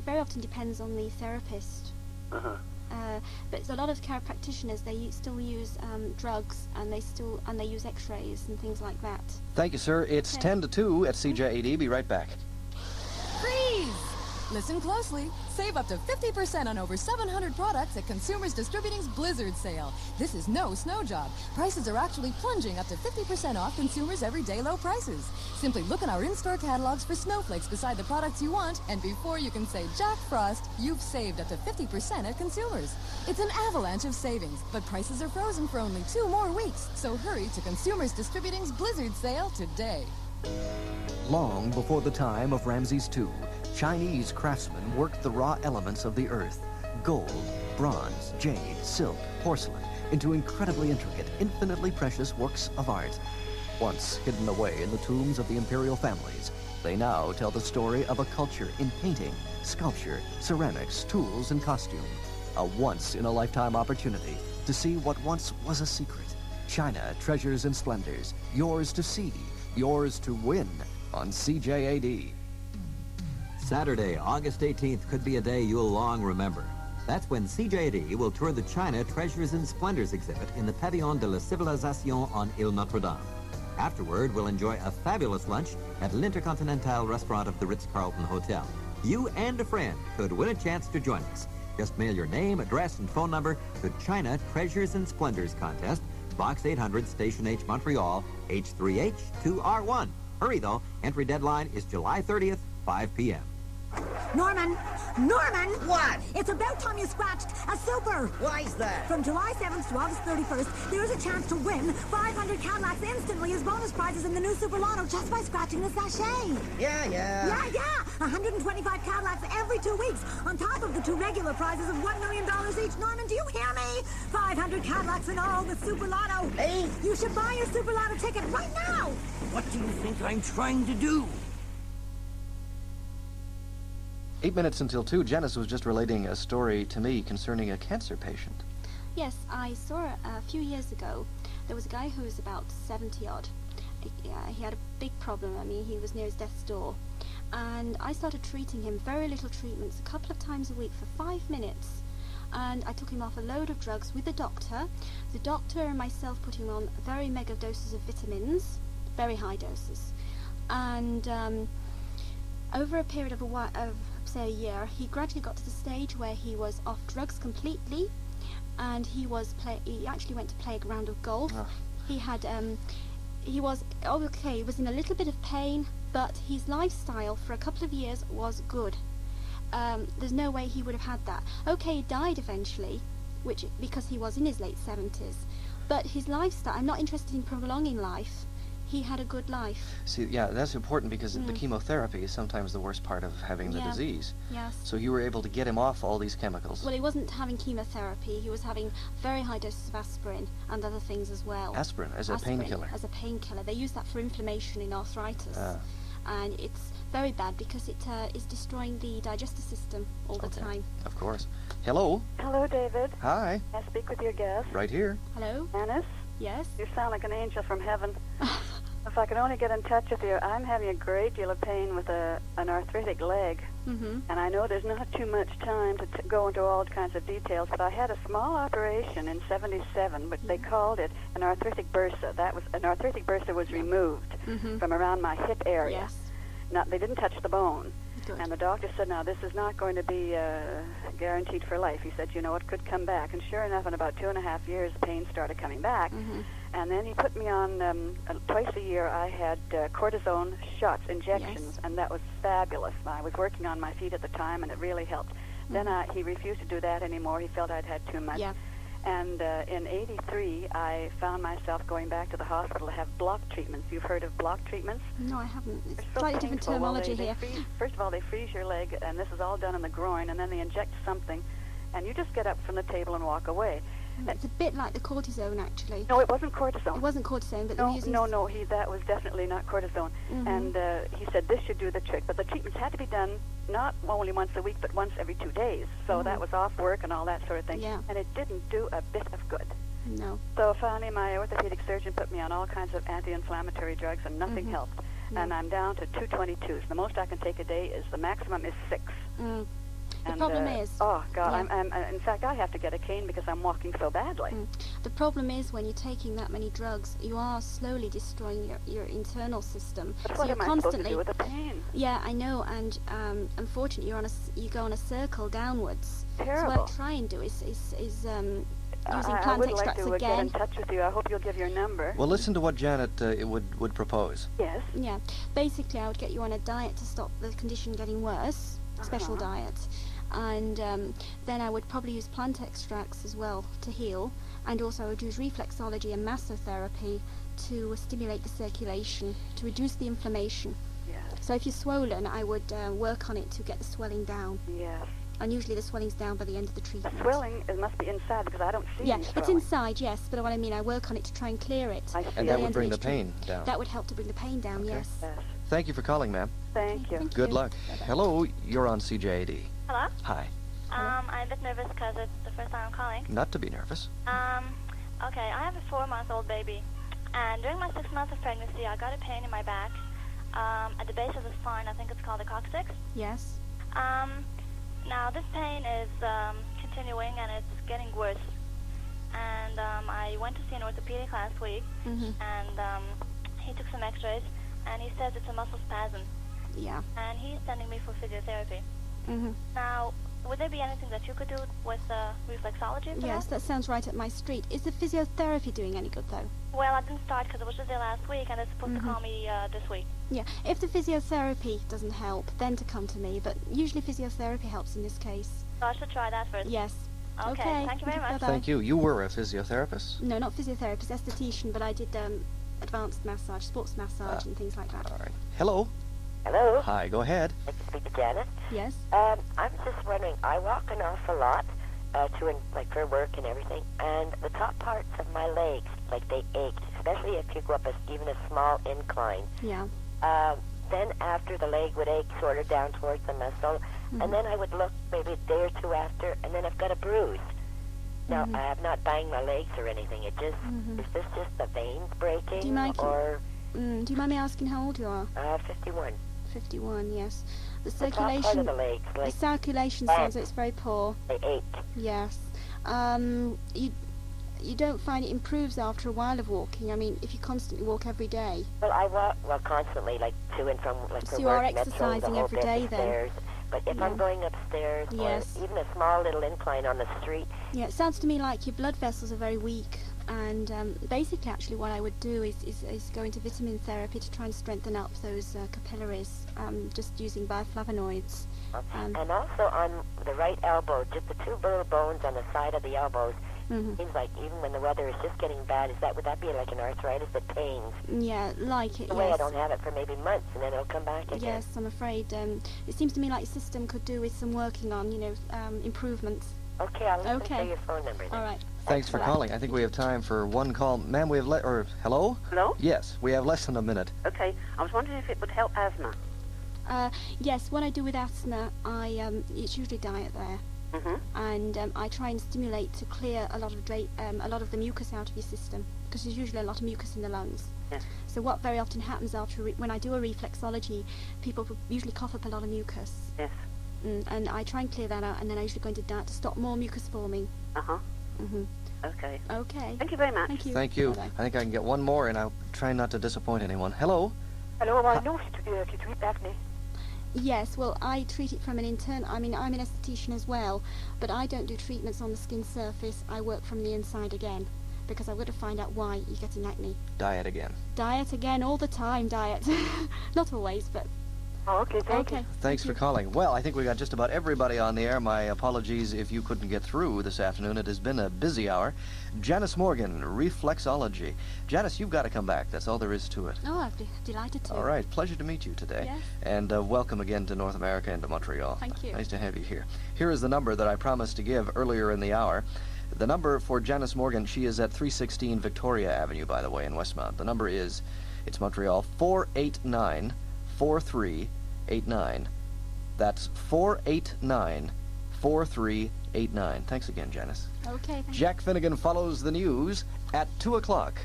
very often depends on the therapist. But a lot of chiropractitioners, they still use drugs, and they use X-rays and things like that. Thank you, sir. It's 10 to 2 at CJAD. Be right back. Freeze! Listen closely. Save up to 50% on over 700 products at Consumers Distributing's Blizzard Sale. This is no snow job. Prices are actually plunging up to 50% off Consumers' everyday low prices. Simply look in our in-store catalogs for snowflakes beside the products you want, and before you can say Jack Frost, you've saved up to 50% at Consumers. It's an avalanche of savings, but prices are frozen for only 2 more weeks. So hurry to Consumers Distributing's Blizzard Sale today. Long before the time of Ramses II, Chinese craftsmen worked the raw elements of the earth, gold, bronze, jade, silk, porcelain, into incredibly intricate, infinitely precious works of art. Once hidden away in the tombs of the imperial families, they now tell the story of a culture in painting, sculpture, ceramics, tools, and costume. A once-in-a-lifetime opportunity to see what once was a secret. China Treasures and Splendors, yours to see, yours to win on CJAD. Saturday, August 18th could be a day you'll long remember. That's when CJAD will tour the China Treasures and Splendors exhibit in the Pavillon de la Civilisation on Ile Notre-Dame. Afterward, we'll enjoy a fabulous lunch at l'Intercontinental restaurant of the Ritz-Carlton Hotel. You and a friend could win a chance to join us. Just mail your name, address, and phone number to China Treasures and Splendors Contest, Box 800, Station H, Montreal, H3H2R1. Hurry, though. Entry deadline is July 30th, 5 p.m. Norman! Norman! What? It's about time you scratched a super! Why's that? From July 7th to August 31st, there's a chance to win 500 Cadillacs instantly as bonus prizes in the new Super Lotto just by scratching the sachet. Yeah. Yeah. 125 Cadillacs every 2 weeks, on top of the 2 regular prizes of $1 million each. Norman, do you hear me? 500 Cadillacs in all with Super Lotto. Hey! You should buy your Super Lotto ticket right now! What do you think I'm trying to do? 8 minutes until 2. Janice was just relating a story to me concerning a cancer patient. Yes, I saw a few years ago. There was a guy who was about 70-odd. He had a big problem. I mean, he was near his death's door. And I started treating him, very little treatments, a couple of times a week for 5 minutes. And I took him off a load of drugs with the doctor. The doctor and myself put him on very mega doses of vitamins, very high doses. And over a period of say a year, he gradually got to the stage where he was off drugs completely, and he actually went to play a round of golf. He had he was in a little bit of pain, but his lifestyle for a couple of years was good. There's no way he would have had that. Okay, he died eventually, because he was in his late 70s, but his lifestyle, I'm not interested in prolonging life. He had a good life. See, yeah, that's important because the chemotherapy is sometimes the worst part of having the disease. Yes. So you were able to get him off all these chemicals. Well, he wasn't having chemotherapy. He was having very high doses of aspirin and other things as well. Aspirin as a painkiller. As a painkiller. They use that for inflammation in arthritis. And it's very bad because it is destroying the digestive system all the time. Of course. Hello. Hello, David. Hi. May I speak with your guest? Right here. Hello. Janice? Yes? You sound like an angel from heaven. If I could only get in touch with you, I'm having a great deal of pain with an arthritic leg. Mm-hmm. And I know there's not too much time to go into all kinds of details, but I had a small operation in '77, but they called it an arthritic bursa. An arthritic bursa was removed from around my hip area. Yes. They didn't touch the bone. Good. And the doctor said, now, this is not going to be guaranteed for life. He said, it could come back. And sure enough, in about 2.5 years, the pain started coming back. And then he put me on, twice a year, I had cortisone shots, injections, and that was fabulous. I was working on my feet at the time, and it really helped. Then he refused to do that anymore. He felt I'd had too much. Yeah. And in '83, I found myself going back to the hospital to have block treatments. You've heard of block treatments? No, I haven't. It's so slightly different painful. terminology They here. First of all, they freeze your leg, and this is all done in the groin, and then they inject something, and you just get up from the table and walk away. It's a bit like the cortisone, actually. No, it wasn't cortisone. It wasn't cortisone, but No, that was definitely not cortisone. And he said this should do the trick, but the treatments had to be done not only once a week, but once every 2 days. So that was off work and all that sort of thing. Yeah. And it didn't do a bit of good. No. So finally, my orthopedic surgeon put me on all kinds of anti-inflammatory drugs, and nothing helped. And I'm down to 222s. The most I can take a day is, the maximum is 6. The problem is... Oh, God. Yeah. In fact, I have to get a cane because I'm walking so badly. The problem is when you're taking that many drugs, you are slowly destroying your internal system. But so what you're am I constantly... supposed to do with the pain? Yeah, I know, and unfortunately you go on a circle downwards. Terrible. So what I try and do is using I plant would extracts like to again. get in touch with you. I hope you'll give your number. Well, listen to what Janet would propose. Yes. Yeah. Basically, I would get you on a diet to stop the condition getting worse, special diet. And then I would probably use plant extracts as well to heal. And also I would use reflexology and massotherapy to stimulate the circulation, to reduce the inflammation. Yes. So if you're swollen, I would work on it to get the swelling down. Yes. And usually the swelling's down by the end of the treatment. The swelling, it must be inside because I don't see any it's inside, yes, but what I mean, I work on it to try and clear it. I see. And that would bring the pain down. That would help to bring the pain down, yes. Thank you for calling, ma'am. Thank you. Good luck. Hello, you're on CJAD. Hello? Hi. I'm a bit nervous because it's the first time I'm calling. Not to be nervous. Okay, I have a 4-month-old baby. And during my 6 months of pregnancy, I got a pain in my back at the base of the spine. I think it's called the coccyx. Yes. Now, this pain is continuing, and it's getting worse. And I went to see an orthopedic last week, and he took some x-rays, and he says it's a muscle spasm. Yeah. And he's sending me for physiotherapy. Now, would there be anything that you could do with reflexology? Yes, that sounds right up my street. Is the physiotherapy doing any good, though? Well, I didn't start because I was just there last week, and they're supposed to call me this week. Yeah, if the physiotherapy doesn't help, then to come to me. But usually physiotherapy helps in this case. So I should try that first. Yes. Okay. Thank you very much. Bye-bye. Thank you. You were a physiotherapist. No, not physiotherapist, esthetician, but I did advanced massage, sports massage, and things like that. All right. Hello. Hello. Hi, go ahead. I'd like to speak to Janet. Yes. I'm just wondering, I walk an awful lot for work and everything, and the top parts of my legs, like they ached, especially if you go up even a small incline. Yeah. Then after the leg would ache sort of down towards the muscle, and then I would look maybe a day or two after, and then I've got a bruise. Now, I have not banged my legs or anything. It just, is this just the veins breaking? Do you mind or... do you mind me asking how old you are? 51. 51, yes. The top part circulation, of the legs, the circulation sounds it's very poor. They ache. Yes. You don't find it improves after a while of walking? I mean, if you constantly walk every day. Well, I walk constantly, like to and from, like so for you work, are metro, exercising the whole every bit day of then? Stairs. But if I'm going upstairs, yes. or even a small little incline on the street. Yeah, it sounds to me like your blood vessels are very weak. And basically, actually, what I would do is go into vitamin therapy to try and strengthen up those capillaries, just using bioflavonoids. And also on the right elbow, just the two little bones on the side of the elbows. Seems like even when the weather is just getting bad, would that be like an arthritis that pains? Yeah, like it, the way I don't have it for maybe months, and then it'll come back again. Yes, I'm afraid. It seems to me like your system could do with some working on, improvements. Okay, I'll listen for your phone number then. All right. Thanks for calling. I think we have time for one call. Ma'am, we have hello? Hello? Yes, we have less than a minute. Okay, I was wondering if it would help asthma. Yes, what I do with asthma, it's usually diet there. And I try and stimulate to clear a lot of the mucus out of your system, because there's usually a lot of mucus in the lungs. Yes. So what very often happens when I do a reflexology, people usually cough up a lot of mucus. Yes. And I try and clear that out, and then I usually go into diet to stop more mucus forming. Okay. Okay. Thank you very much. Thank you. Thank you. Bye-bye. I think I can get one more, and I'll try not to disappoint anyone. Hello? Hello, I know if you treat acne. Yes, well, I treat it from an I'm an esthetician as well, but I don't do treatments on the skin surface. I work from the inside again, because I've got to find out why you're getting acne. Diet again. Diet again, all the time, diet. Not always, but... Oh, okay, thank you. Thanks for calling. Well, I think we got just about everybody on the air. My apologies if you couldn't get through this afternoon. It has been a busy hour. Janice Morgan, Reflexology. Janice, you've got to come back. That's all there is to it. Oh, I'd be delighted to. All right. Pleasure to meet you today. Yes. And welcome again to North America and to Montreal. Thank you. Nice to have you here. Here is the number that I promised to give earlier in the hour. The number for Janice Morgan, she is at 316 Victoria Avenue, by the way, in Westmount. The number is, it's Montreal, 489-4389. That's 489-4389. Thanks again, Janice. Okay. Jack Finnegan follows the news at 2 o'clock.